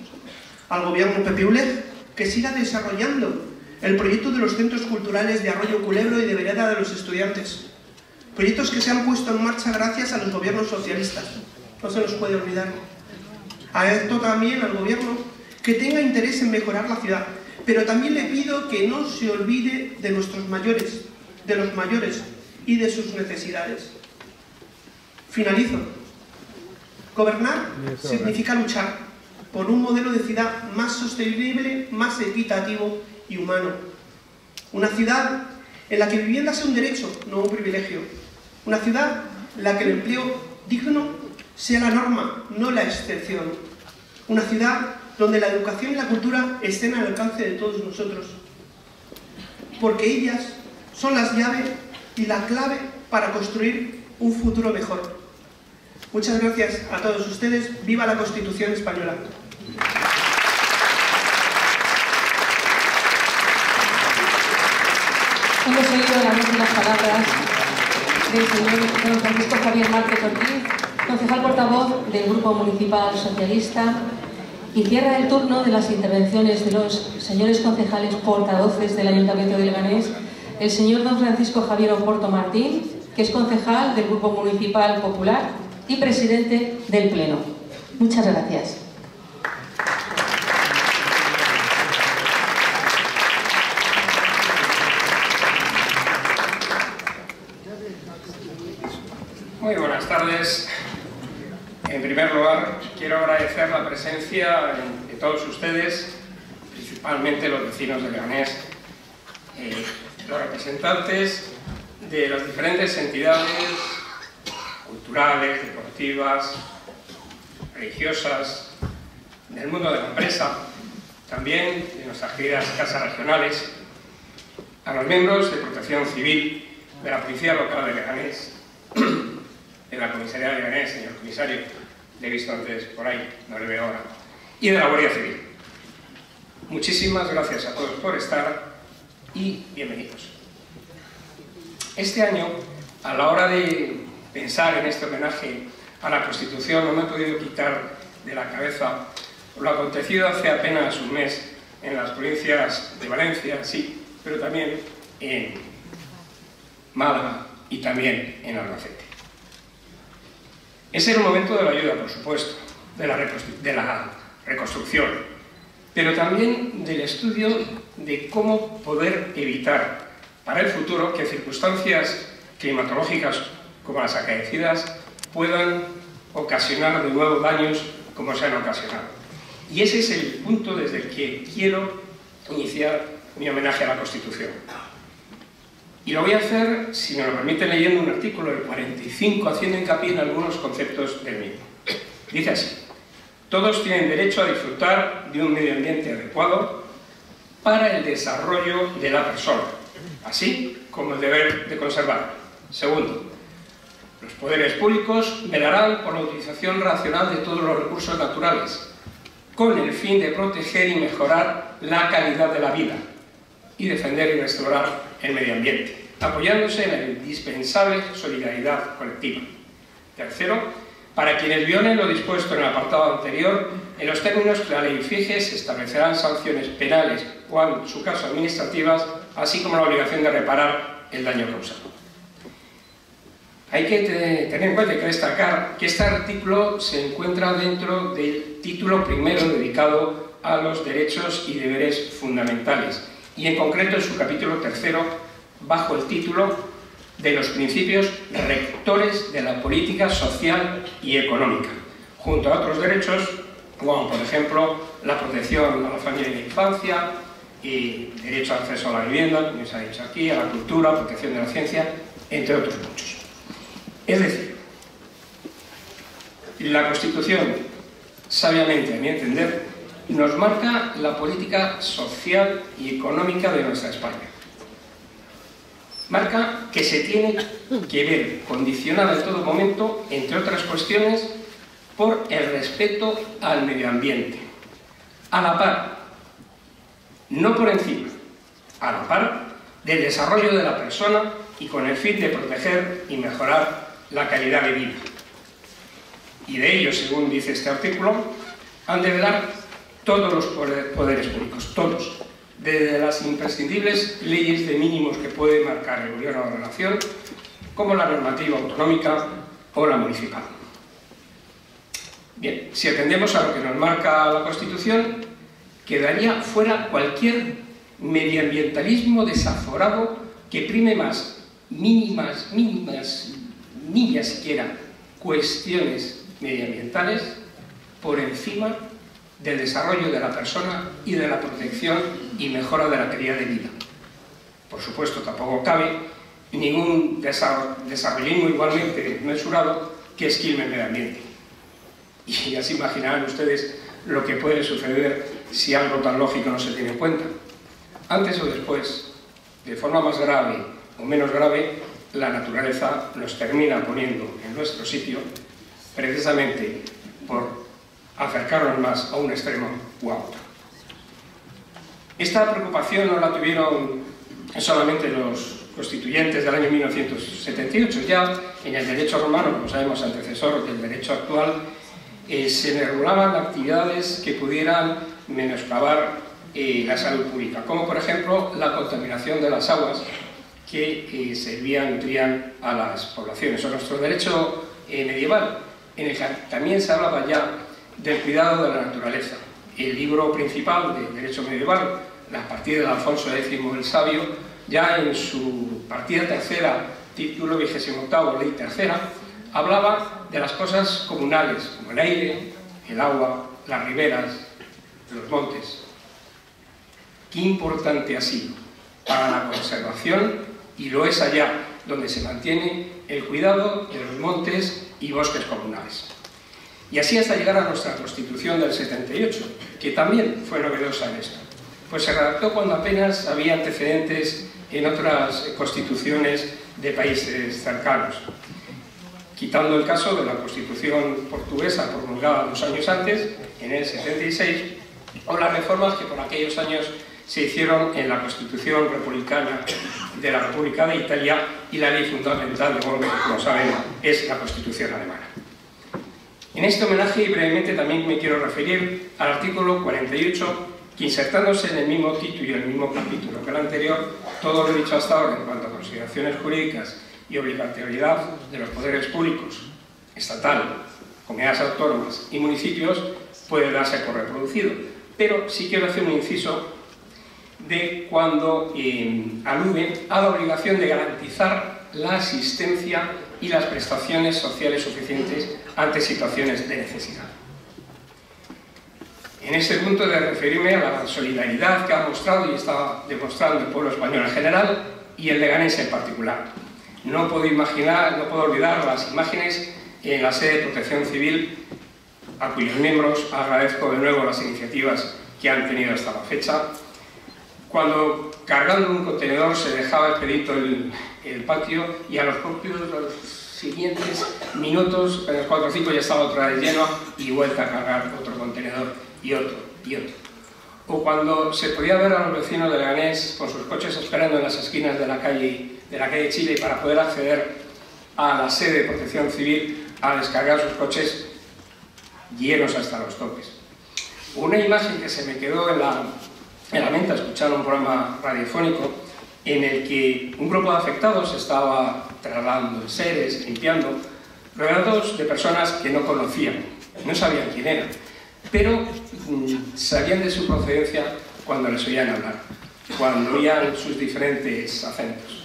al gobierno PP-ULEG que siga desarrollando el proyecto de los centros culturales de Arroyo Culebro y de Vereda de los Estudiantes. Proyectos que se han puesto en marcha gracias a los gobiernos socialistas. No se nos puede olvidar. Agradezco también al gobierno que tenga interés en mejorar la ciudad, pero también le pido que no se olvide de nuestros mayores, de los mayores y de sus necesidades. Finalizo. Gobernar significa luchar por un modelo de ciudad más sostenible, más equitativo y humano. Una ciudad en la que vivienda sea un derecho, no un privilegio. Una ciudad en la que el empleo digno sea la norma, no la excepción. Una ciudad donde la educación y la cultura estén al alcance de todos nosotros. Porque ellas son las llaves y la clave para construir un futuro mejor. Muchas gracias a todos ustedes. ¡Viva la Constitución española! Hemos oído las últimas palabras del señor don Francisco Javier Márquez Ortiz, concejal portavoz del Grupo Municipal Socialista, y cierra el turno de las intervenciones de los señores concejales portavoces del Ayuntamiento de Leganés, el señor don Francisco Javier Oporto Martín, que es concejal del Grupo Municipal Popular y presidente del Pleno. Muchas gracias. Muy buenas tardes. En primer lugar, quiero agradecer la presencia de todos ustedes, principalmente los vecinos de Leganés, los representantes de las diferentes entidades culturales, deportivas, religiosas, del mundo de la empresa, también de nuestras queridas casas regionales, a los miembros de Protección Civil, de la Policía Local de Leganés, de la Comisaría de Leganés, señor comisario, le he visto antes por ahí, no le veo ahora, y de la Guardia Civil. Muchísimas gracias a todos por estar y bienvenidos. Este año, a la hora de pensar en este homenaje a la Constitución, no me he podido quitar de la cabeza lo acontecido hace apenas un mes en las provincias de Valencia, sí, pero también en Málaga y también en Albacete. Ese era el momento de la ayuda, por supuesto, de la reconstrucción, pero también del estudio de cómo poder evitar para el futuro que circunstancias climatológicas como las acaecidas puedan ocasionar de nuevo daños como se han ocasionado. Y ese es el punto desde el que quiero iniciar mi homenaje a la Constitución. Y lo voy a hacer, si me lo permite, leyendo un artículo del 45, haciendo hincapié en algunos conceptos del mismo. Dice así: todos tienen derecho a disfrutar de un medio ambiente adecuado para el desarrollo de la persona, así como el deber de conservarlo. Segundo, los poderes públicos velarán por la utilización racional de todos los recursos naturales, con el fin de proteger y mejorar la calidad de la vida y defender y restaurar el medio ambiente, apoyándose en la indispensable solidaridad colectiva. Tercero, para quienes violen lo dispuesto en el apartado anterior, en los términos que la ley fije, se establecerán sanciones penales o, en su caso, administrativas, así como la obligación de reparar el daño causado. Hay que tener en cuenta y que destacar que este artículo se encuentra dentro del título primero dedicado a los derechos y deberes fundamentales, y en concreto en su capítulo tercero, bajo el título de los principios rectores de la política social y económica, junto a otros derechos, como por ejemplo la protección a la familia y la infancia, y derecho al acceso a la vivienda, como se ha dicho aquí, a la cultura, protección de la ciencia, entre otros muchos. Es decir, la Constitución, sabiamente a mi entender, nos marca la política social y económica de nuestra España. Marca que se tiene que ver condicionada en todo momento, entre otras cuestiones, por el respeto al medio ambiente. A la par, no por encima, a la par del desarrollo de la persona y con el fin de proteger y mejorar la calidad de vida. Y de ello, según dice este artículo, han de velar todos los poderes públicos, todos, desde las imprescindibles leyes de mínimos que puede marcar el Gobierno de la Nación, como la normativa autonómica o la municipal. Bien, si atendemos a lo que nos marca la Constitución, quedaría fuera cualquier medioambientalismo desaforado que prime más mínimas siquiera cuestiones medioambientales por encima del desarrollo de la persona y de la protección y mejora de la calidad de vida. Por supuesto, tampoco cabe ningún desarrollismo igualmente mesurado que esquilme el medio ambiente. Y ya se imaginarán ustedes lo que puede suceder si algo tan lógico no se tiene en cuenta. Antes o después, de forma más grave o menos grave, la naturaleza nos termina poniendo en nuestro sitio precisamente por acercarnos más a un extremo u a otro. Esta preocupación no la tuvieron solamente los constituyentes del año 1978, ya en el derecho romano, como sabemos, antecesor del derecho actual, se regulaban actividades que pudieran menoscabar la salud pública, como por ejemplo la contaminación de las aguas que servían, nutrían a las poblaciones, o nuestro derecho medieval, en el que también se hablaba ya del cuidado de la naturaleza. El libro principal del derecho medieval, la partida de Alfonso X el Sabio, ya en su partida tercera, título 28º, ley tercera, hablaba de las cosas comunales, como el aire, el agua, las riberas, los montes. Qué importante ha sido para la conservación, y lo es allá donde se mantiene el cuidado de los montes y bosques comunales. Y así hasta llegar a nuestra Constitución del 78, que también fue novedosa en esto, pues se redactó cuando apenas había antecedentes en otras constituciones de países cercanos, quitando el caso de la Constitución portuguesa promulgada 2 años antes, en el 76, o las reformas que por aquellos años se hicieron en la Constitución republicana de la República de Italia y la ley fundamental de Bonn, que como saben es la Constitución alemana. En este homenaje, y brevemente, también me quiero referir al artículo 48, que insertándose en el mismo título y en el mismo capítulo que el anterior, todo lo dicho hasta ahora en cuanto a consideraciones jurídicas y obligatoriedad de los poderes públicos, estatal, comunidades autónomas y municipios, puede darse por reproducido. Pero sí quiero hacer un inciso de cuando alude a la obligación de garantizar la asistencia y las prestaciones sociales suficientes ante situaciones de necesidad. En este punto de referirme a la solidaridad que ha mostrado y está demostrando el pueblo español en general y el leganense en particular. No puedo olvidar las imágenes en la sede de Protección Civil, a cuyos miembros agradezco de nuevo las iniciativas que han tenido hasta la fecha, cuando cargando un contenedor se dejaba expedito el patio y a los siguientes minutos, en los 4 o 5 ya estaba otra vez lleno y vuelta a cargar otro contenedor y otro y otro. O cuando se podía ver a los vecinos de Leganés con sus coches esperando en las esquinas de la calle Chile para poder acceder a la sede de Protección Civil a descargar sus coches llenos hasta los topes. Una imagen que se me quedó en la mente escuchando un programa radiofónico en el que un grupo de afectados estaba trasladando enseres, limpiando, rodeados de personas que no conocían, no sabían quién eran, pero sabían de su procedencia cuando les oían hablar, cuando oían sus diferentes acentos.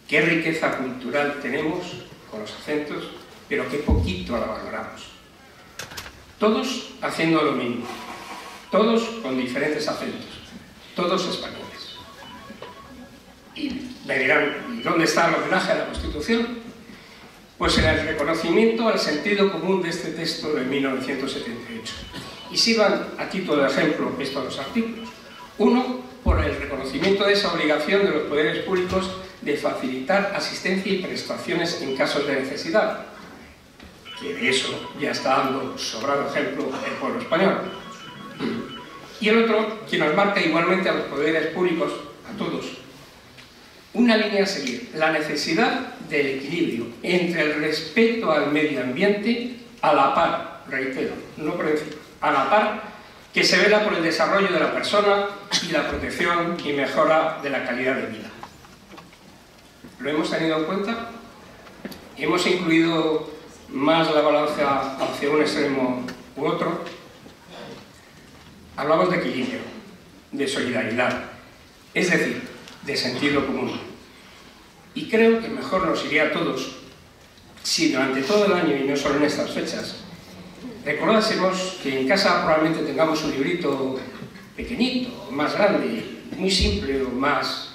Qué riqueza cultural tenemos con los acentos, pero qué poquito la valoramos. Todos haciendo lo mismo, todos con diferentes acentos, todos españoles. Y me dirán, ¿y dónde está el homenaje a la Constitución? Pues en el reconocimiento al sentido común de este texto de 1978. Y sirvan a título de ejemplo estos dos artículos. Uno, por el reconocimiento de esa obligación de los poderes públicos de facilitar asistencia y prestaciones en casos de necesidad, que de eso ya está dando sobrado ejemplo el pueblo español. Y el otro, que nos marca igualmente a los poderes públicos, a todos, una línea a seguir, la necesidad del equilibrio entre el respeto al medio ambiente a la par, reitero, no por encima, a la par que se vela por el desarrollo de la persona y la protección y mejora de la calidad de vida. ¿Lo hemos tenido en cuenta? ¿Hemos incluido más la balanza hacia un extremo u otro? Hablamos de equilibrio, de solidaridad, es decir, de sentido común. Y creo que mejor nos iría a todos si durante todo el año, y no solo en estas fechas, recordásemos que en casa probablemente tengamos un librito pequeñito, más grande, muy simple o más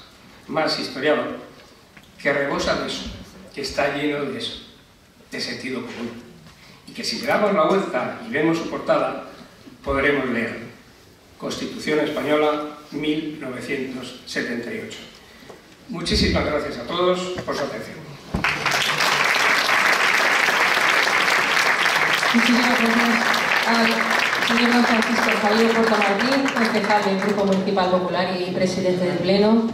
historiado, que rebosa de eso, que está lleno de eso, de sentido común. Y que si le damos la vuelta y vemos su portada, podremos leer Constitución Española 1978. Muchísimas gracias a todos por su atención. Muchísimas gracias al señor don Francisco Javier Portamartín, concejal del Grupo Municipal Popular y presidente del Pleno.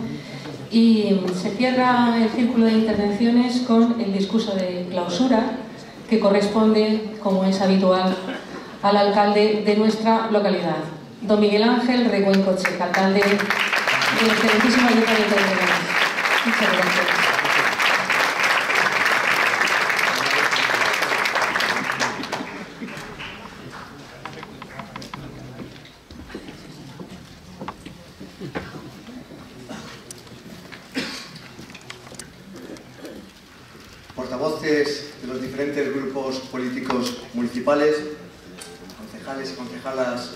Y se cierra el círculo de intervenciones con el discurso de clausura que corresponde, como es habitual, al alcalde de nuestra localidad, don Miguel Ángel Recuencoche, alcalde del excelentísimo Ayuntamiento de Leganés. Muchas gracias. Portavoces de los diferentes grupos políticos municipales, concejales y concejalas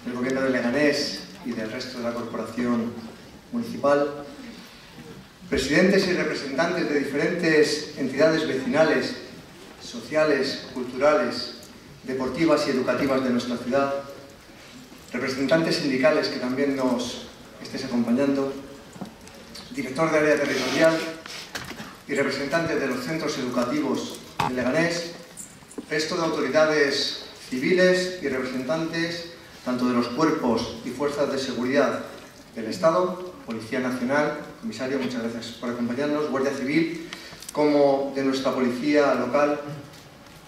del Gobierno de Leganés y del resto de la corporación municipal, presidentes y representantes de diferentes entidades vecinales, sociales, culturales, deportivas y educativas de nuestra ciudad, representantes sindicales que también nos estéis acompañando, director de área territorial y representantes de los centros educativos de Leganés, resto de autoridades civiles y representantes tanto de los cuerpos y fuerzas de seguridad del Estado, Policía Nacional, comisario, muchas gracias por acompañarnos, Guardia Civil, como de nuestra policía local,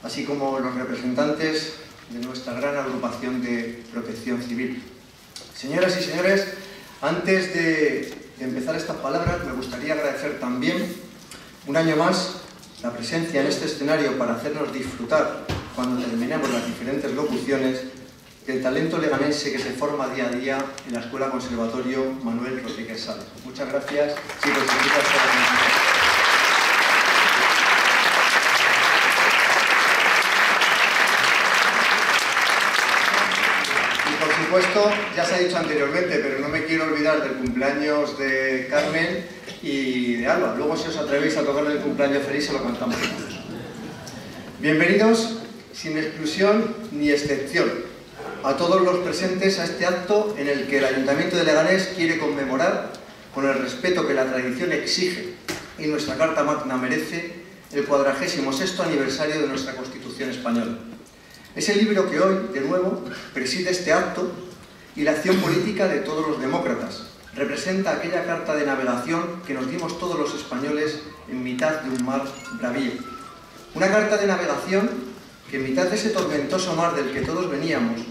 así como los representantes de nuestra gran agrupación de protección civil. Señoras y señores, antes de empezar estas palabras, me gustaría agradecer también un año más la presencia en este escenario para hacernos disfrutar, cuando terminemos las diferentes locuciones, del talento leganense que se forma día a día en la Escuela Conservatorio Manuel Rodríguez Sales. Muchas gracias, chicos y chicas, por la atención. Y por supuesto, ya se ha dicho anteriormente, pero no me quiero olvidar del cumpleaños de Carmen y de Alba. Luego, si os atrevéis a tocarle el cumpleaños feliz, se lo cantamos todos. Bienvenidos, sin exclusión ni excepción, a todos los presentes a este acto en el que el Ayuntamiento de Leganés quiere conmemorar, con el respeto que la tradición exige y nuestra Carta Magna merece, el 46º aniversario de nuestra Constitución española. Es el libro que hoy, de nuevo, preside este acto y la acción política de todos los demócratas. Representa aquella carta de navegación que nos dimos todos los españoles en mitad de un mar bravío. Una carta de navegación que en mitad de ese tormentoso mar del que todos veníamos,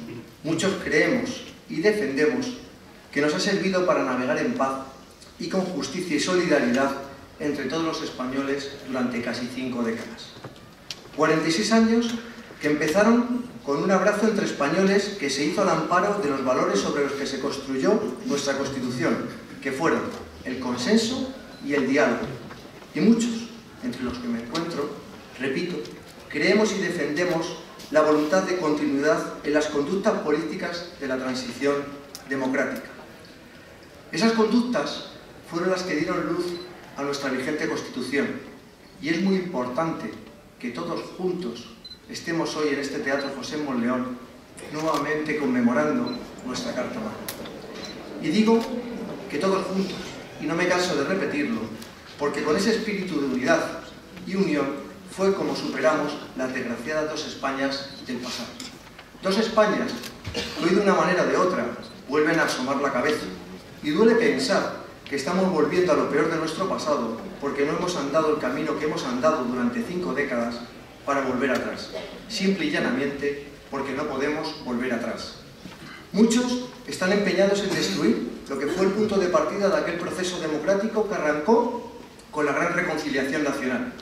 muchos creemos y defendemos que nos ha servido para navegar en paz y con justicia y solidaridad entre todos los españoles durante casi 5 décadas. 46 años que empezaron con un abrazo entre españoles que se hizo al amparo de los valores sobre los que se construyó nuestra Constitución, que fueron el consenso y el diálogo. Y muchos, entre los que me encuentro, repito, creemos y defendemos la voluntad de continuidad en las conductas políticas de la transición democrática. Esas conductas fueron las que dieron luz a nuestra vigente Constitución, y es muy importante que todos juntos estemos hoy en este Teatro José Monleón nuevamente conmemorando nuestra Carta Magna. Y digo que todos juntos, y no me canso de repetirlo, porque con ese espíritu de unidad y unión fue como superamos las desgraciadas 2 Españas del pasado. 2 Españas que hoy de una manera o de otra vuelven a asomar la cabeza. Y duele pensar que estamos volviendo a lo peor de nuestro pasado porque no hemos andado el camino que hemos andado durante 5 décadas para volver atrás. Simple y llanamente porque no podemos volver atrás. Muchos están empeñados en destruir lo que fue el punto de partida de aquel proceso democrático que arrancó con la gran reconciliación nacional.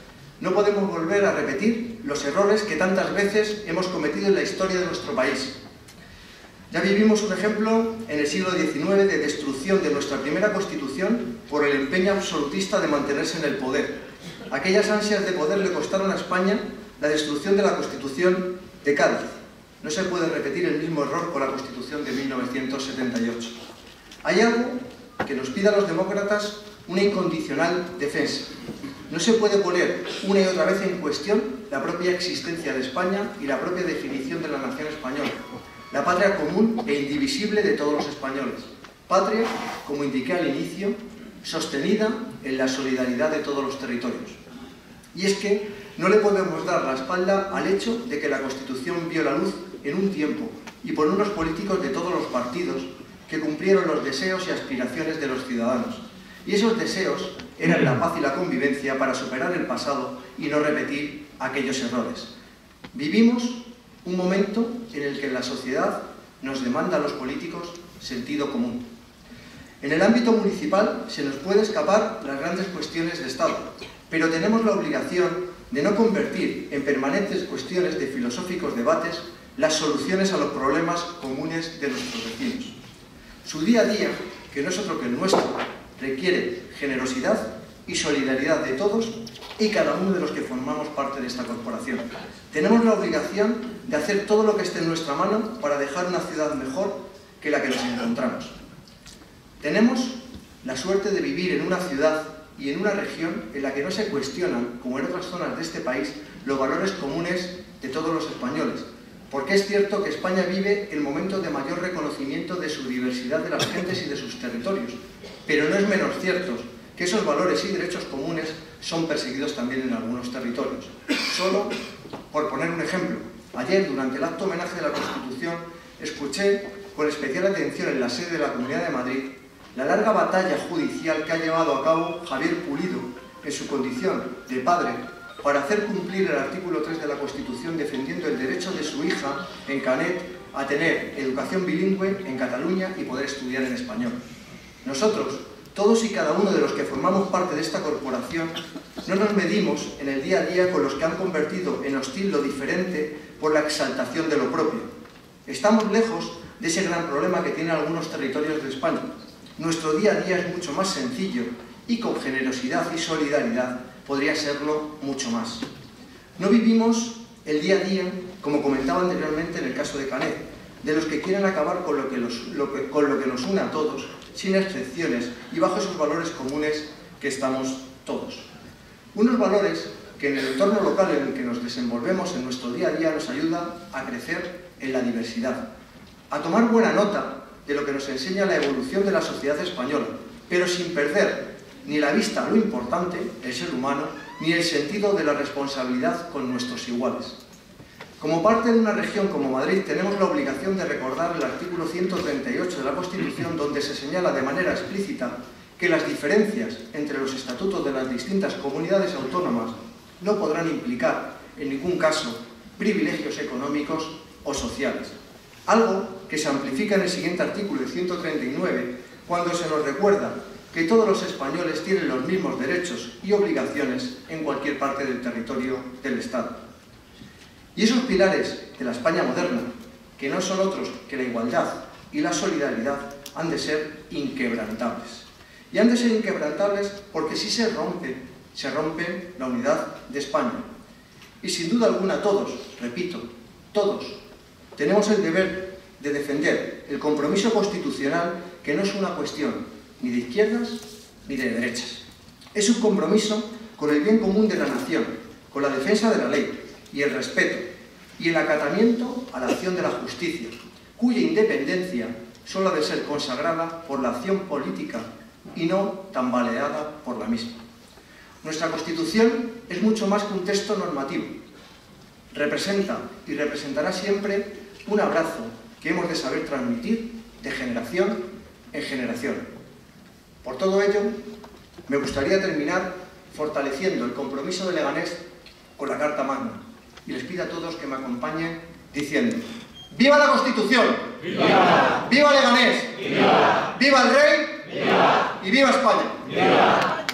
No podemos volver a repetir los errores que tantas veces hemos cometido en la historia de nuestro país. Ya vivimos un ejemplo en el siglo XIX de destrucción de nuestra primera Constitución por el empeño absolutista de mantenerse en el poder. Aquellas ansias de poder le costaron a España la destrucción de la Constitución de Cádiz. No se puede repetir el mismo error con la Constitución de 1978. Hay algo que nos pide a los demócratas una incondicional defensa. No se puede poner una y otra vez en cuestión la propia existencia de España y la propia definición de la nación española, la patria común e indivisible de todos los españoles. Patria, como indiqué al inicio, sostenida en la solidaridad de todos los territorios. Y es que no le podemos dar la espalda al hecho de que la Constitución vio la luz en un tiempo y por unos políticos de todos los partidos que cumplieron los deseos y aspiraciones de los ciudadanos. Y esos deseos eran la paz y la convivencia para superar el pasado y no repetir aquellos errores. Vivimos un momento en el que la sociedad nos demanda a los políticos sentido común. En el ámbito municipal se nos puede escapar las grandes cuestiones de Estado, pero tenemos la obligación de no convertir en permanentes cuestiones de filosóficos debates las soluciones a los problemas comunes de nuestros vecinos. Su día a día, que no es otro que el nuestro, requiere generosidad y solidaridad de todos y cada uno de los que formamos parte de esta corporación. Tenemos la obligación de hacer todo lo que esté en nuestra mano para dejar una ciudad mejor que la que nos encontramos. Tenemos la suerte de vivir en una ciudad y en una región en la que no se cuestionan, como en otras zonas de este país, los valores comunes de todos los españoles, porque es cierto que España vive el momento de mayor reconocimiento de su diversidad de las gentes y de sus territorios, pero no es menos cierto que esos valores y derechos comunes son perseguidos también en algunos territorios. Solo por poner un ejemplo, ayer durante el acto homenaje de la Constitución escuché con especial atención en la sede de la Comunidad de Madrid la larga batalla judicial que ha llevado a cabo Javier Pulido en su condición de padre para hacer cumplir el artículo 3 de la Constitución defendiendo el derecho de su hija en Canet a tener educación bilingüe en Cataluña y poder estudiar en español. Nosotros, todos y cada uno de los que formamos parte de esta corporación, no nos medimos en el día a día con los que han convertido en hostil lo diferente por la exaltación de lo propio. Estamos lejos de ese gran problema que tienen algunos territorios de España. Nuestro día a día es mucho más sencillo y con generosidad y solidaridad podría serlo mucho más. No vivimos el día a día, como comentaba anteriormente en el caso de Canet, de los que quieren acabar con lo que nos une a todos, sin excepciones y bajo esos valores comunes que estamos todos. Unos valores que en el entorno local en el que nos desenvolvemos en nuestro día a día nos ayuda a crecer en la diversidad, a tomar buena nota de lo que nos enseña la evolución de la sociedad española, pero sin perder ni la vista a lo importante, el ser humano, ni el sentido de la responsabilidad con nuestros iguales. Como parte de una región como Madrid, tenemos la obligación de recordar el artículo 138 de la Constitución, donde se señala de manera explícita que las diferencias entre los estatutos de las distintas comunidades autónomas no podrán implicar, en ningún caso, privilegios económicos o sociales. Algo que se amplifica en el siguiente artículo, el 139, cuando se nos recuerda que todos los españoles tienen los mismos derechos y obligaciones en cualquier parte del territorio del Estado. Y esos pilares de la España moderna, que no son otros que la igualdad y la solidaridad, han de ser inquebrantables. Y han de ser inquebrantables porque si se rompe la unidad de España. Y sin duda alguna todos, repito, todos, tenemos el deber de defender el compromiso constitucional, que no es una cuestión ni de izquierdas ni de derechas. Es un compromiso con el bien común de la nación, con la defensa de la ley y el respeto y el acatamiento a la acción de la justicia, cuya independencia solo ha de ser consagrada por la acción política y no tambaleada por la misma. Nuestra Constitución es mucho más que un texto normativo. Representa y representará siempre un abrazo que hemos de saber transmitir de generación en generación. Por todo ello, me gustaría terminar fortaleciendo el compromiso de Leganés con la Carta Magna, y les pido a todos que me acompañen diciendo: ¡viva la Constitución! ¡Viva! ¡Viva Leganés! ¡Viva! ¡Viva el Rey! ¡Viva! ¡Y viva España! ¡Viva!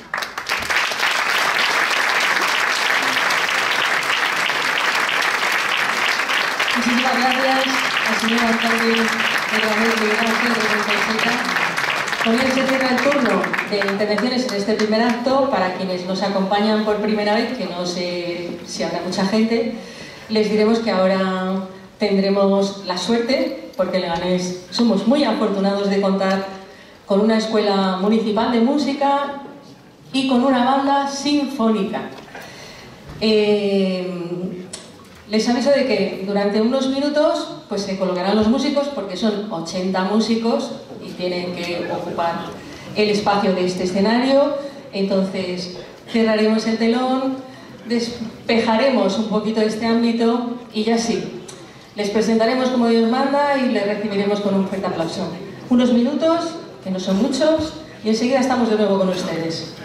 Muchísimas gracias al señor alcalde de Leganés, Miguel Ángel Revuelta. Con él se cierra el turno de intervenciones en este primer acto. Para quienes nos acompañan por primera vez, que no sé si habrá mucha gente, les diremos que ahora tendremos la suerte, porque en Leganés somos muy afortunados de contar con una escuela municipal de música y con una banda sinfónica. Les aviso de que durante unos minutos pues se colocarán los músicos, porque son 80 músicos y tienen que ocupar el espacio de este escenario. Entonces cerraremos el telón, despejaremos un poquito este ámbito y ya sí, les presentaremos como Dios manda y les recibiremos con un fuerte aplauso. Unos minutos, que no son muchos, y enseguida estamos de nuevo con ustedes.